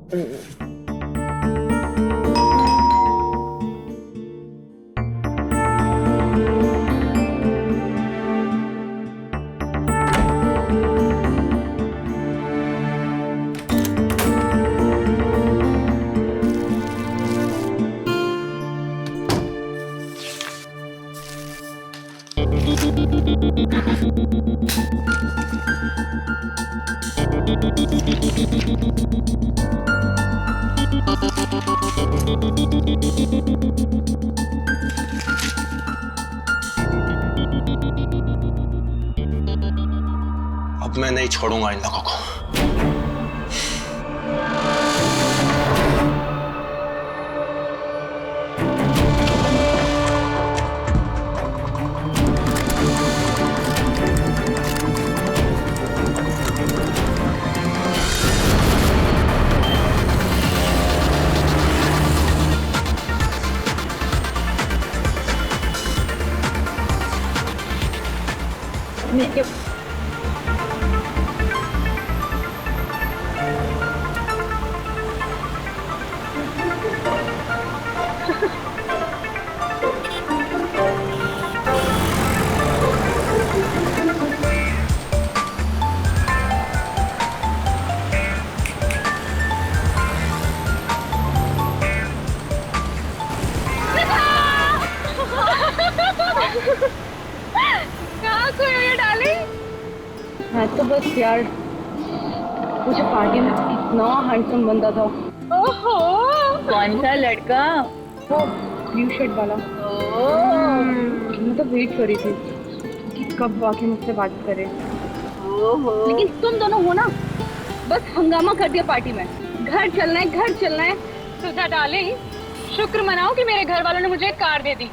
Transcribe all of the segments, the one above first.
अब मैं नहीं छोड़ूंगा इन लोगों को। कहाँ खोई हो ये डार्लिंग? मैं तो बस यार मुझे पार्टी में इतना हैंडसम बंदा था। ओहो, कौन सा लड़का? वो ब्लू शर्ट वाला। मैं तो वेट कर रही थी कि कब आके मुझसे बात करे। लेकिन तुम दोनों हो ना, बस हंगामा कर दिया पार्टी में। घर चलना है, घर चलना है। सुधा डार्लिंग, शुक्र मनाओ कि मेरे घर वालों ने मुझे एक कार दे दी।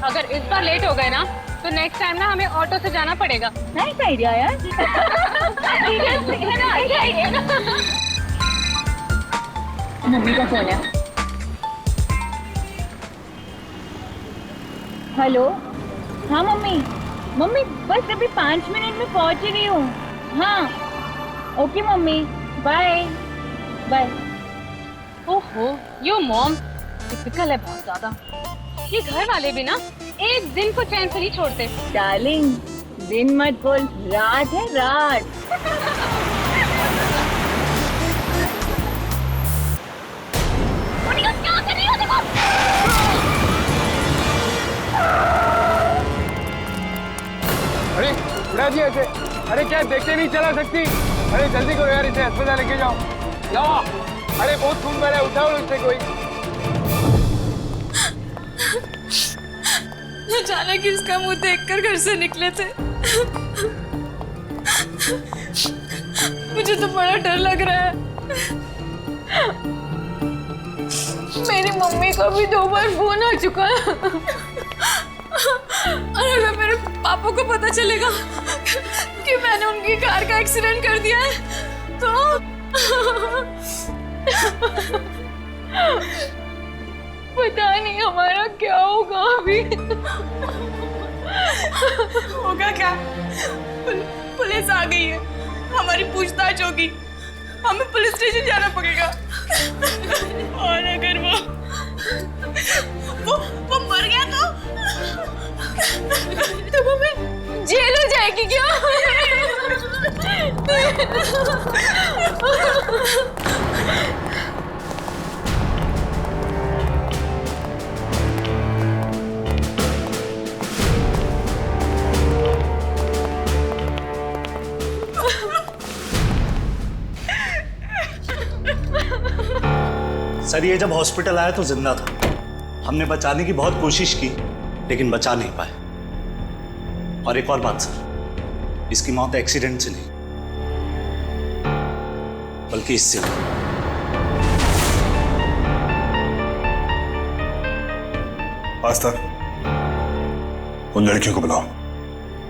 अगर इस बार लेट हो गए ना तो नेक्स्ट टाइम ना हमें ऑटो से जाना पड़ेगा। नाइस आइडिया यार। मम्मी का फोन है। हेलो, हाँ मम्मी। मम्मी बस अभी 5 मिनट में पहुंच ही रही हूँ। हाँ ओके मम्मी, बाय बाय। ओहो, यो मॉम टिपिकल है बहुत ज्यादा। ये घर वाले भी ना एक दिन को चैन से नहीं छोड़ते। डार्लिंग, दिन मत बोल, रात है रात। क्या कर रही हो? देखो। अरे उड़ा जी ऐसे। अरे क्या देखते नहीं चला सकती? अरे जल्दी करो यार, इसे अस्पताल लेके जाओ। जाओ। अरे बहुत खून बह रहा है, उठाओ इससे कोई। अचानक इसका मुंह देखकर घर से निकले थे। मुझे तो बड़ा डर लग रहा है। मेरी मम्मी को भी 2 बार फोन आ चुका है। और अगर मेरे पापा को पता चलेगा कि मैंने उनकी कार का एक्सीडेंट कर दिया है तो पता नहीं हमारा क्या होगा अभी। होगा क्या? पुलिस आ गई है, हमारी पूछताछ होगी, हमें पुलिस स्टेशन जाना पड़ेगा। और अगर वो मर गया तो हमें जेल हो जाएगी क्या? सर ये जब हॉस्पिटल आया तो जिंदा था। हमने बचाने की बहुत कोशिश की लेकिन बचा नहीं पाए। और एक और बात सर, इसकी मौत एक्सीडेंट से नहीं बल्कि इससे हुई। मास्टर, उन लड़कियों को बुलाओ।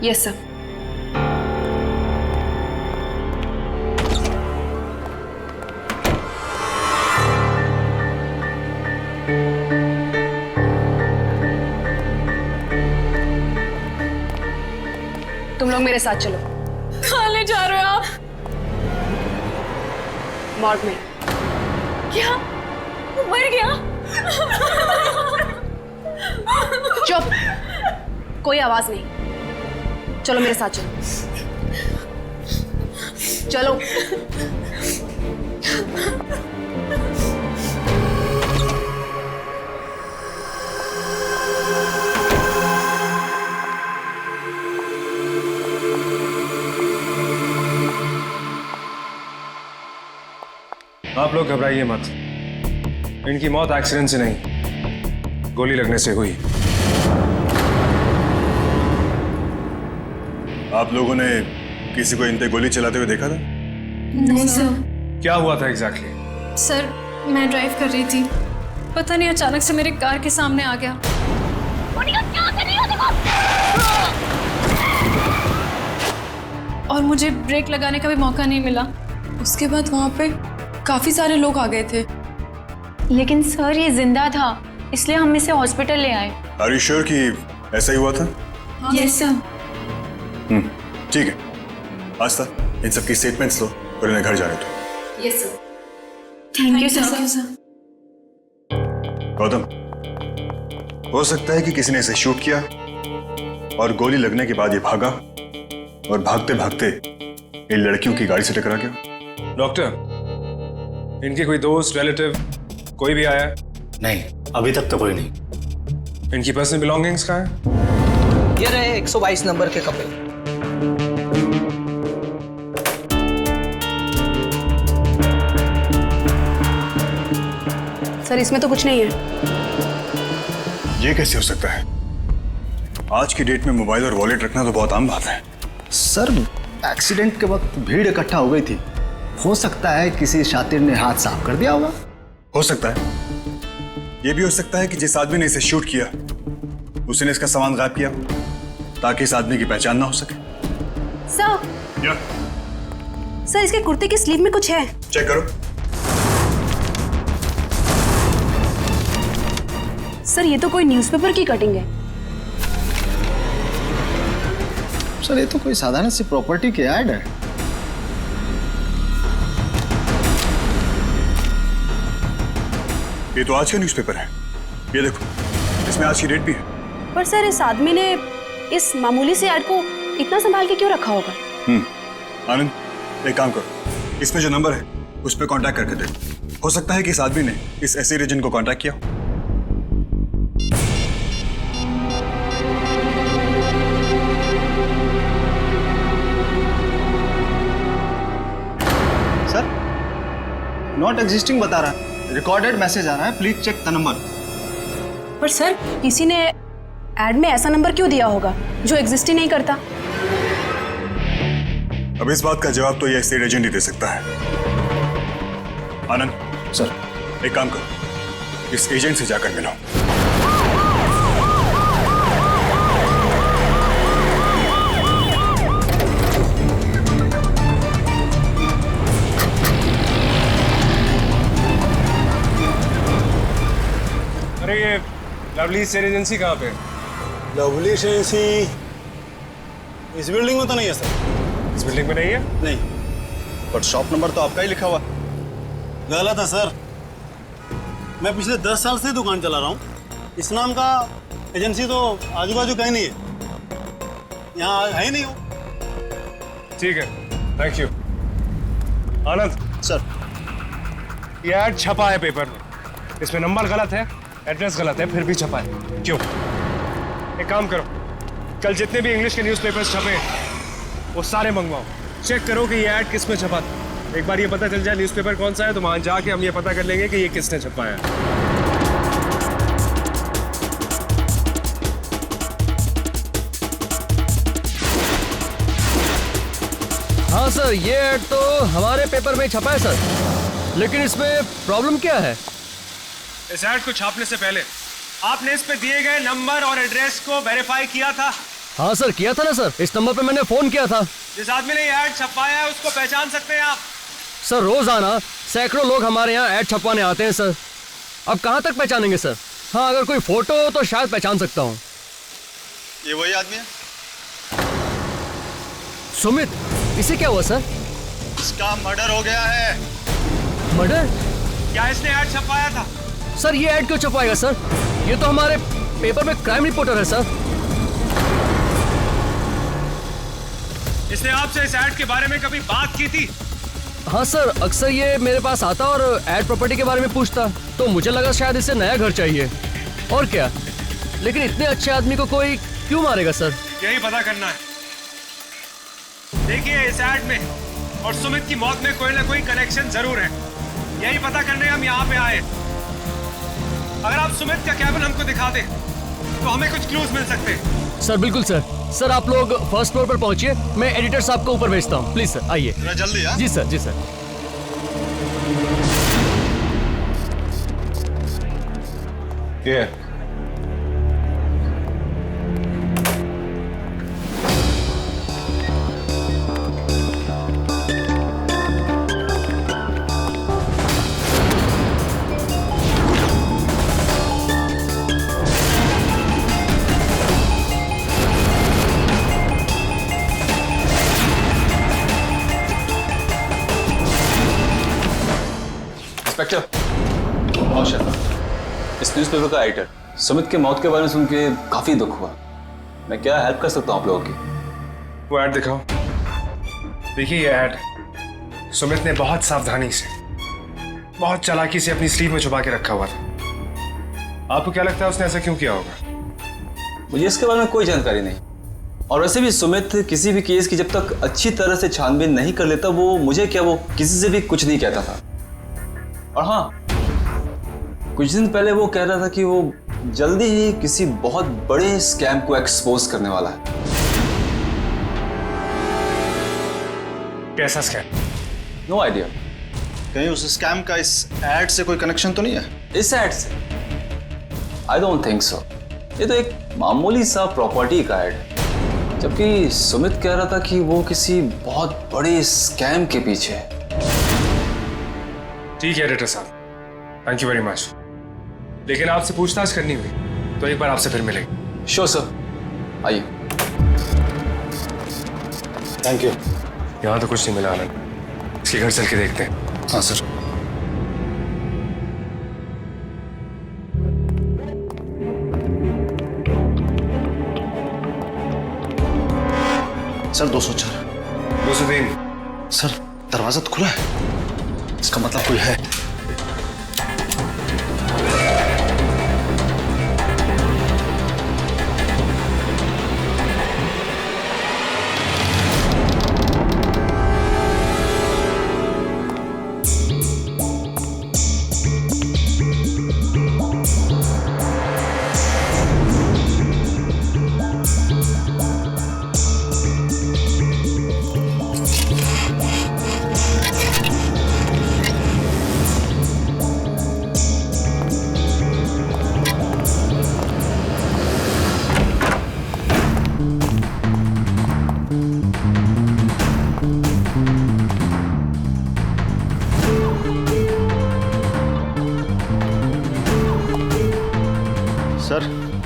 Yes sir. तुम लोग मेरे साथ चलो। कहाँ ले जा रहे हो आप? मॉर्ग में। क्या वो मर गया? चुप, कोई आवाज नहीं। चलो मेरे साथ चलो। चलो। आप लोग घबराइए मत। इनकी मौत एक्सीडेंट से नहीं, गोली लगने से हुई। आप लोगों ने किसी को इन पे गोली चलाते हुए देखा था? नहीं सर। क्या हुआ था एग्जैक्टली? सर मैं ड्राइव कर रही थी, पता नहीं अचानक से मेरे कार के सामने आ गया। और मुझे ब्रेक लगाने का भी मौका नहीं मिला। उसके बाद वहाँ पे काफी सारे लोग आ गए थे। लेकिन सर ये जिंदा था, इसलिए हम इसे हॉस्पिटल ले आए। आर यू श्योर कि ऐसा ही हुआ था? Yes sir. ठीक है, आस्था इन सबकी स्टेटमेंट्स लो और इन्हें घर जाने दो। Yes sir. Thank you sir. Gautam, हो सकता है कि किसी ने इसे शूट किया और गोली लगने के बाद ये भागा और भागते भागते इन लड़कियों की गाड़ी से टकरा गया। डॉक्टर, इनके कोई दोस्त, रिलेटिव कोई भी आया? नहीं, अभी तक तो कोई नहीं। इनकी पर्सनल बिलोंगिंग्स कहाँ है? ये रहे 122 नंबर के कपड़े। सर इसमें तो कुछ नहीं है। ये कैसे हो सकता है? आज की डेट में मोबाइल और वॉलेट रखना तो बहुत आम बात है। सर एक्सीडेंट के वक्त भीड़ इकट्ठा हो गई थी, हो सकता है किसी शातिर ने हाथ साफ कर दिया होगा। हो सकता है। यह भी हो सकता है कि जिस आदमी ने इसे शूट किया उसने इसका सामान गायब किया ताकि इस आदमी की पहचान ना हो सके। सर या सर इसके कुर्ते की स्लीव में कुछ है। चेक करो। सर ये तो कोई न्यूज़पेपर की कटिंग है। सर ये तो कोई साधारण सी प्रॉपर्टी की ऐड है। ये तो आज का न्यूज़पेपर है। ये देखो, इसमें आज की डेट भी है। पर सर इस आदमी ने इस मामूली से ऐड को इतना संभाल के क्यों रखा होगा? आनंद, एक काम करो, इसमें जो नंबर है उस पर कांटेक्ट करके देखो। हो सकता है कि इस आदमी ने इस एसिड एजेंट को कांटेक्ट किया हो। सर नॉट एग्जिस्टिंग बता रहा है, रिकॉर्डेड मैसेज आ रहा है, प्लीज चेक द नंबर। पर सर किसी ने ऐड में ऐसा नंबर क्यों दिया होगा जो एग्जिस्ट ही नहीं करता? अब इस बात का जवाब तो ये एसिड एजेंट ही दे सकता है। आनंद सर एक काम करो, इस एजेंट से जाकर मिलो। अरे ये लवली सेल एजेंसी कहाँ पे? लवली एजेंसी इस बिल्डिंग में तो नहीं है सर। इस बिल्डिंग में नहीं है? नहीं। पर शॉप नंबर तो आपका ही लिखा हुआ। गलत है सर, मैं पिछले 10 साल से दुकान चला रहा हूँ। इस नाम का एजेंसी तो आजू बाजू कहीं नहीं है, यहाँ है ही नहीं हो। ठीक है, थैंक यू। आनंद सर ये ऐड छपा है पेपर में, इसमें नंबर गलत है, एड्रेस गलत है, फिर भी छपा है। क्यों? एक काम करो, कल जितने भी इंग्लिश के न्यूज़पेपर्स छपे वो सारे मंगवाओ, चेक करो कि ये ऐड किस में छपा था। एक बार ये पता चल जाए न्यूज़पेपर कौन सा है तो वहां जाके हम ये पता कर लेंगे कि ये किसने छपाया है। हाँ सर, ये ऐड तो हमारे पेपर में छपा है सर, लेकिन इसमें प्रॉब्लम क्या है? इस ऐड को छापने से पहले आपने इस पे दिए गए नंबर और एड्रेस को वेरीफाई किया था? हाँ सर, किया था ना सर, इस नंबर पे मैंने फोन किया था। जिस आदमी ने ये ऐड छपवाया है उसको पहचान सकते हैं आप? सर रोजाना सैकड़ों लोग हमारे यहाँ ऐड छपवाने आते हैं सर, अब कहाँ तक पहचानेंगे सर? हाँ अगर कोई फोटो हो तो शायद पहचान सकता हूँ। ये वही आदमी है? सुमित, इसे क्या हुआ सर? इसका मर्डर हो गया है। मर्डर? क्या इसने ऐड छपाया था? सर ये ऐड क्यों छपाएगा सर? ये तो हमारे पेपर में क्राइम रिपोर्टर है सर। इसने आपसे इस ऐड के बारे में कभी बात की थी? हाँ सर, अक्सर ये मेरे पास आता और ऐड प्रॉपर्टी के बारे में पूछता, तो मुझे लगा शायद इसे नया घर चाहिए और क्या। लेकिन इतने अच्छे आदमी को कोई क्यों मारेगा सर? यही पता करना है। देखिए इस ऐड में और सुमित की मौत में कोई ना कोई कनेक्शन जरूर है। यही पता करने हम यहाँ पे आए। अगर आप सुमित का कैबिन हमको दिखा दें तो हमें कुछ क्लूज मिल सकते हैं। सर बिल्कुल सर। सर आप लोग फर्स्ट फ्लोर पर पहुंचिए, मैं एडिटर साहब को ऊपर भेजता हूँ। प्लीज सर आइए। जल्दी। जी सर, जी सर। ये इंस्पेक्टर और शर्मा, इस न्यूज़पेपर का एडिटर। सुमित के मौत के बारे में सुन के काफी दुख हुआ। मैं क्या हेल्प कर सकता हूँ आप लोगों की? वो ऐड दिखाओ। देखिए ये ऐड सुमित ने बहुत सावधानी से, बहुत चालाकी से अपनी स्लीव में छुपा के रखा हुआ था। आपको क्या लगता है उसने ऐसा क्यों किया होगा? मुझे इसके बारे में कोई जानकारी नहीं। और वैसे भी सुमित किसी भी केस की जब तक अच्छी तरह से छानबीन नहीं कर लेता, वो मुझे क्या, वो किसी से भी कुछ नहीं कहता था। और हाँ, कुछ दिन पहले वो कह रहा था कि वो जल्दी ही किसी बहुत बड़े स्कैम को एक्सपोज करने वाला है। कैसा स्कैम? No idea. कहीं उस स्कैम का इस एड से कोई कनेक्शन तो नहीं है? इस एड से? I don't think so. ये तो एक मामूली सा प्रॉपर्टी का एड है, जबकि सुमित कह रहा था कि वो किसी बहुत बड़े स्कैम के पीछे है। ठीक है एडिटर साहब, थैंक यू वेरी मच। लेकिन आपसे पूछताछ करनी हुई तो एक बार आपसे फिर मिलेंगे। श्योर सर, आइए। Thank you. यहाँ तो कुछ नहीं मिला आनंद, इसके घर चल के देखते हैं। हाँ सर। सर 204। 203। सर दरवाजा तो खुला है, इसका मतलब कोई है।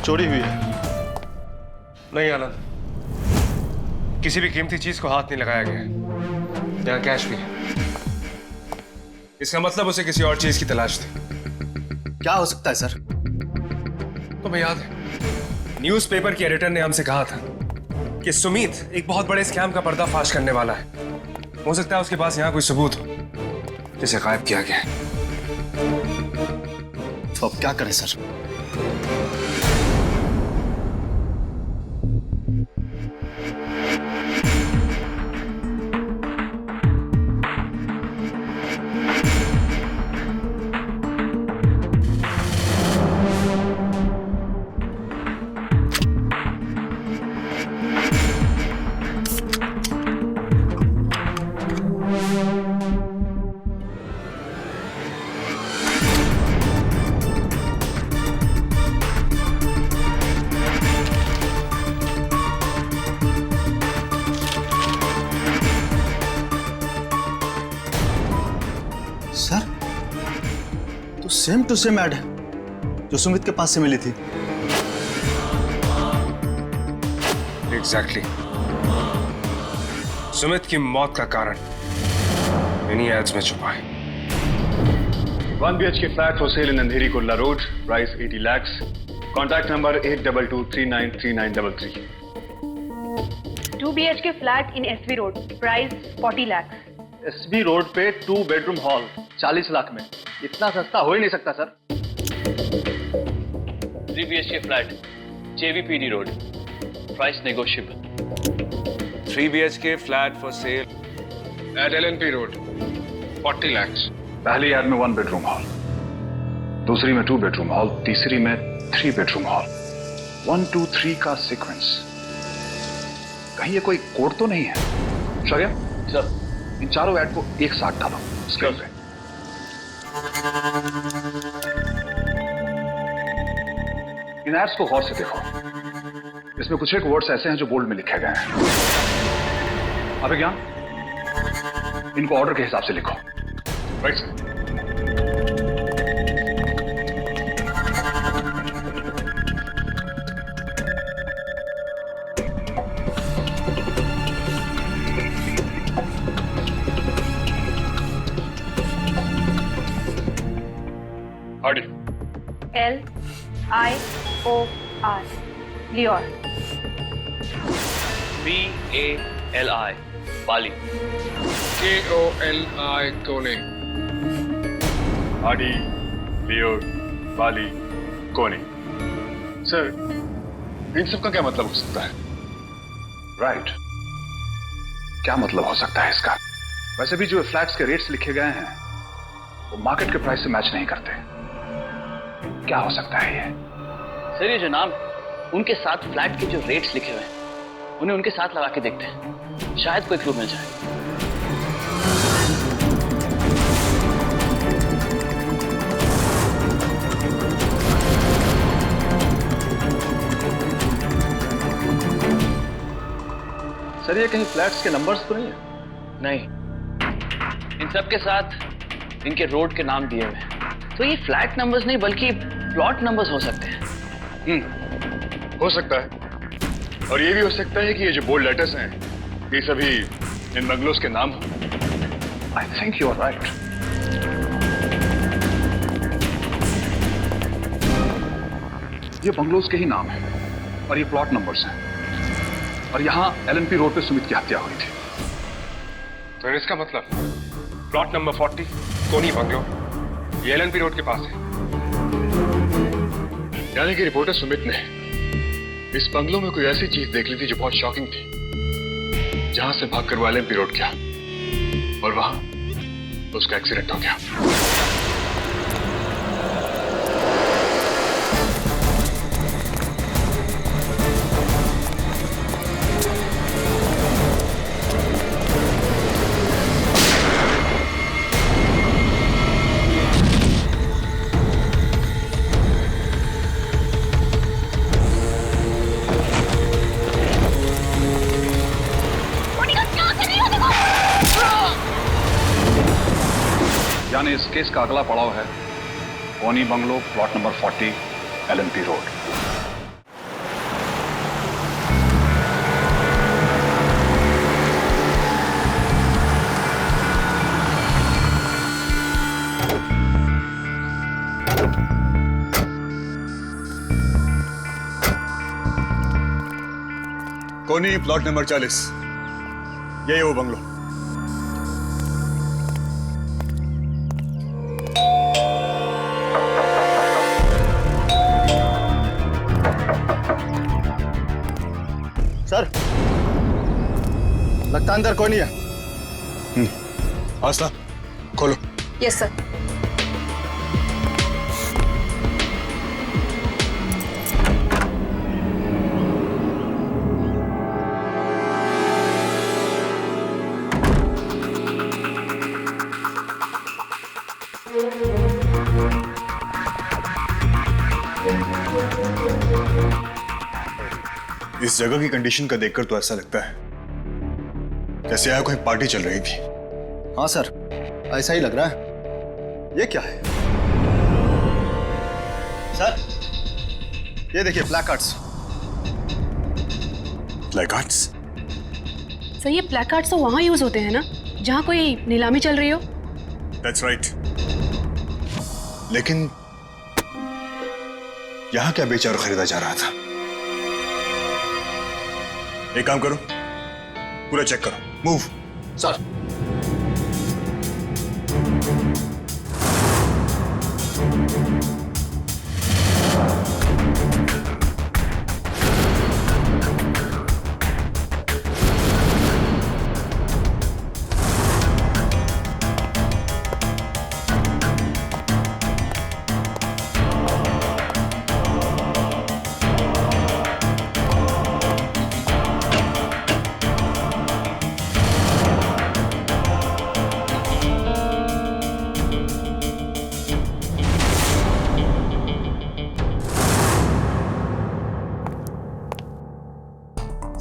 चोरी हुई है? नहीं आनंद, किसी भी कीमती चीज को हाथ नहीं लगाया गया। यहाँ कैश भी है। इसका मतलब उसे किसी और चीज की तलाश थी। क्या हो सकता है सर? तुम्हें याद है न्यूज़पेपर के एडिटर ने हमसे कहा था कि सुमित एक बहुत बड़े स्कैम का पर्दाफाश करने वाला है। हो सकता है उसके पास यहाँ कोई सबूत हो जिसे गायब किया गया है। तो अब क्या करें सर? सर तो सेम टू सेम ऐड है जो सुमित के पास से मिली थी। एग्जैक्टली। सुमित की मौत का कारण इन्हीं एड्स में छुपा है। 1 BHK flat for sale in Andheri Kurla Road, price 80 lakhs. Contact number 82293933. 2 BHK flat in SV Road, price 40 lakhs. SB road पे 2 बेडरूम हॉल 40 लाख में, इतना सस्ता हो ही नहीं सकता sir. 3 BHK flat JVPD road, price negotiable. 3 BHK flat for sale at LNP Road, 40 lakhs. पहली add में 1 bedroom hall, दूसरी में 2 बेडरूम हॉल, तीसरी में 3 बेडरूम हॉल। 1 2 3 का सीक्वेंस, कहीं ये कोई कोड तो नहीं है? शौर्य सर, इन चारों ऐड को एक साथ डालो स्क्रीन पे। इन एड्स को गौर से देखो, इसमें कुछ एक वर्ड्स ऐसे हैं जो बोल्ड में लिखे गए हैं। अबे ज्ञान, इनको ऑर्डर के हिसाब से लिखो। Right sir. LIOR, लियोर। BALI, बाली। KONI, कोने। आडी, लियोर, बाली, कोने। सर, इन सब का क्या मतलब हो सकता है? राइट, क्या मतलब हो सकता है इसका? वैसे भी जो फ्लैट्स के रेट्स लिखे गए हैं वो मार्केट के प्राइस से मैच नहीं करते। क्या हो सकता है ये? सर ये जो नाम, उनके साथ फ्लैट के जो रेट्स लिखे हुए हैं, उन्हें उनके साथ लगा के देखते हैं, शायद कोई क्लू मिल जाए। सर ये कहीं फ्लैट्स के नंबर्स तो नहीं है? नहीं, इन सब के साथ इनके रोड के नाम दिए हुए हैं, तो ये फ्लैट नंबर्स नहीं बल्कि प्लॉट नंबर्स हो सकते हैं। हो सकता है, और ये भी हो सकता है कि ये जो बोल्ड लेटर्स हैं ये सभी इन बंगलोज के नाम हो। I think you are right. ये बंगलोज के ही नाम है और ये प्लॉट नंबर्स हैं, और यहाँ LNP रोड पे सुमित की हत्या हुई थी। तो इसका मतलब प्लॉट नंबर 40 कोनी बंगलो, ये LNP रोड के पास है। यानी कि रिपोर्टर सुमित ने इस बंगलो में कोई ऐसी चीज देख ली थी जो बहुत शॉकिंग थी, जहां से भागकर वो LNP रोड गया और वहां उसका एक्सीडेंट हो गया। यानी इस केस का अगला पड़ाव है कोनी bungalow, plot number 40, LNP road. कोनी प्लॉट नंबर 40, यही है वो बंगलो। सर, लगता अंदर कोई नहीं है। आस्था, खोलो। Yes sir. इस जगह की कंडीशन का देखकर तो ऐसा लगता है जैसे यहाँ कोई पार्टी चल रही थी। हाँ सर, ऐसा ही लग रहा है। ये क्या है सर? ये देखिए प्लैकार्ड्स। प्लैकार्ड्स? सर ये प्लैकार्ड्स तो वहाँ यूज होते हैं ना, जहाँ कोई नीलामी चल रही हो। That's right. लेकिन यहां क्या बेचा और खरीदा जा रहा था? एक काम करो, पूरा चेक करो। मूव। सर।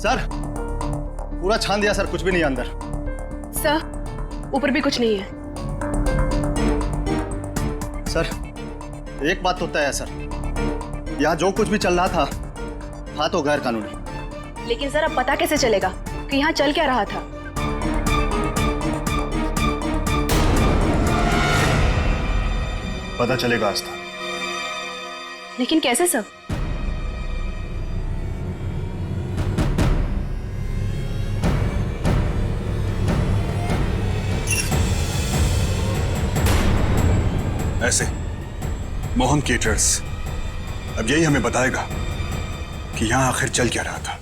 सर पूरा छान दिया सर, कुछ भी नहीं है अंदर। सर ऊपर भी कुछ नहीं है। सर एक बात तो तय है सर, यहाँ जो कुछ भी चल रहा था तो गैर कानूनी। लेकिन सर अब पता कैसे चलेगा कि यहाँ चल क्या रहा था? पता चलेगा आस्था। लेकिन कैसे सर? ऐसे मोहन केटर्स अब यही हमें बताएगा कि यहां आखिर चल क्या रहा था।